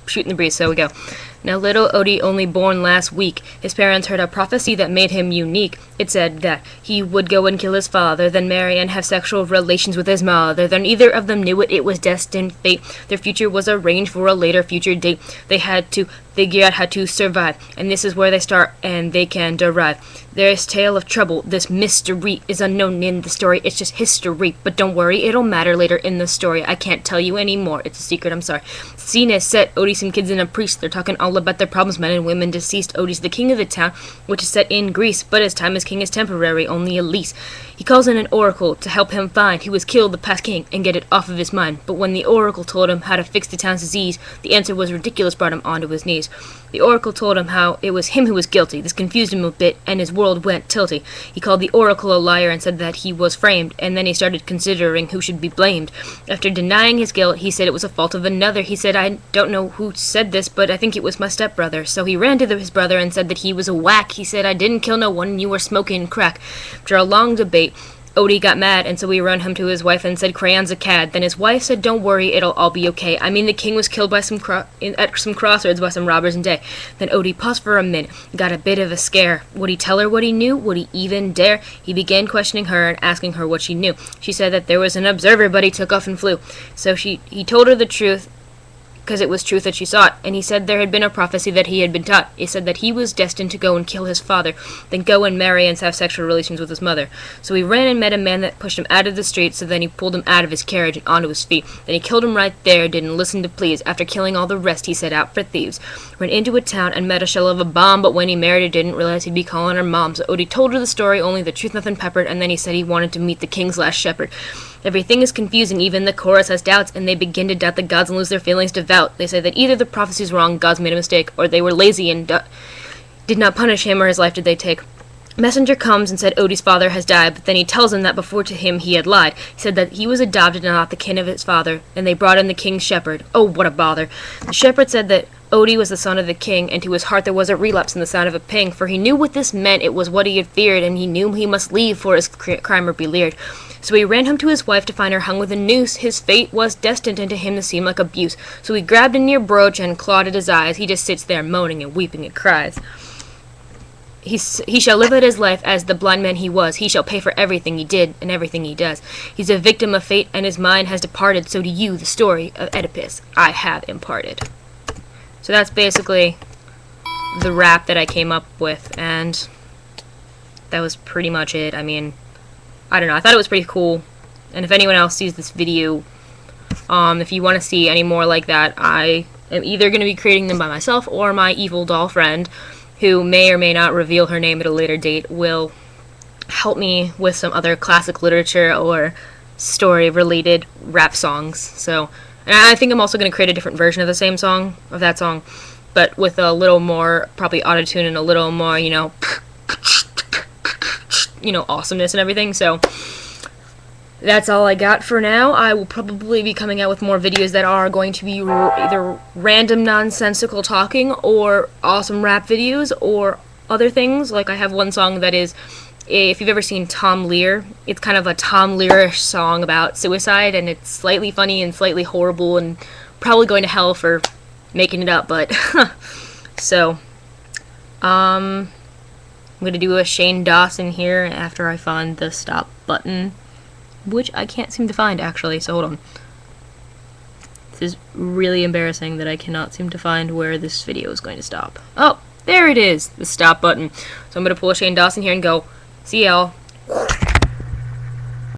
shooting the breeze. So we go. Now little Odie, only born last week, his parents heard a prophecy that made him unique. It said that he would go and kill his father, then marry and have sexual relations with his mother. Then neither of them knew it, it was destined fate. Their future was arranged for a later future date. They had to figure out how to survive, and this is where they start and they can derive. There's tale of trouble, this mystery is unknown in the story, it's just history, but don't worry, it'll matter later in the story. I can't tell you anymore, it's a secret, I'm sorry. Scene is set, Odie, some kids and a priest, they're talking all about their problems, men and women deceased. Odie's the king of the town, which is set in Greece, but his time as king is temporary, only a lease. He calls in an oracle to help him find who was killed the past king and get it off of his mind. But when the oracle told him how to fix the town's disease, the answer was ridiculous, brought him onto his knees. The oracle told him how it was him who was guilty. This confused him a bit, and his world went tilty. He called the oracle a liar and said that he was framed, and then he started considering who should be blamed. After denying his guilt, he said it was a fault of another. He said, I don't know who said this, but I think it was my stepbrother. So he ran to his brother and said that he was a whack. He said, I didn't kill no one, and you were smoking crack. After a long debate, Odie got mad, and so he ran home to his wife and said, Crayon's a cad. Then his wife said, don't worry, it'll all be okay. I mean, the king was killed by at some crossroads by some robbers in day. Then Odie paused for a minute, got a bit of a scare. Would he tell her what he knew? Would he even dare? He began questioning her and asking her what she knew. She said that there was an observer, but he took off and flew. So he told her the truth, because it was truth that she sought, and he said there had been a prophecy that he had been taught. He said that he was destined to go and kill his father, then go and marry and have sexual relations with his mother. So he ran and met a man that pushed him out of the street, so then he pulled him out of his carriage and onto his feet. Then he killed him right there, didn't listen to pleas. After killing all the rest, he set out for thieves. Ran into a town and met a shell of a bomb, but when he married her, didn't realize he'd be calling her mom. So Odie told her the story, only the truth, nothing peppered, and then he said he wanted to meet the king's last shepherd. Everything is confusing, even the chorus has doubts, and they begin to doubt the gods and lose their feelings devout. They say that either the prophecy's wrong, gods made a mistake, or they were lazy and did not punish him, or his life did they take. Messenger comes and said Odie's father has died, but then he tells him that before to him he had lied. He said that he was adopted and not the kin of his father, and they brought in the king's shepherd. Oh, what a bother. The shepherd said that Odie was the son of the king, and to his heart there was a relapse in the sound of a ping, for he knew what this meant, it was what he had feared, and he knew he must leave for his crime or be leered. So he ran home to his wife to find her hung with a noose. His fate was destined, and to him to seem like abuse. So he grabbed a near brooch and clawed at his eyes. He just sits there moaning and weeping and cries. He shall live out his life as the blind man he was. He shall pay for everything he did and everything he does. He's a victim of fate, and his mind has departed. So to you, the story of Oedipus, I have imparted. So that's basically the rap that I came up with, and that was pretty much it. I mean, I don't know, I thought it was pretty cool, and if anyone else sees this video, if you want to see any more like that, I am either going to be creating them by myself, or my evil doll friend, who may or may not reveal her name at a later date, will help me with some other classic literature or story-related rap songs. So, and I think I'm also going to create a different version of the same song, of that song, but with a little more, probably autotune and a little more, you know, awesomeness and everything. So that's all I got for now. I will probably be coming out with more videos that are going to be either random nonsensical talking or awesome rap videos or other things. Like I have one song that is, if you've ever seen Tom Lear, it's kind of a Tom Lear-ish song about suicide, and it's slightly funny and slightly horrible and probably going to hell for making it up, but so I'm going to do a Shane Dawson here after I find the stop button, which I can't seem to find, actually, so hold on. This is really embarrassing that I cannot seem to find where this video is going to stop. Oh, there it is, the stop button. So I'm going to pull a Shane Dawson here and go, see y'all.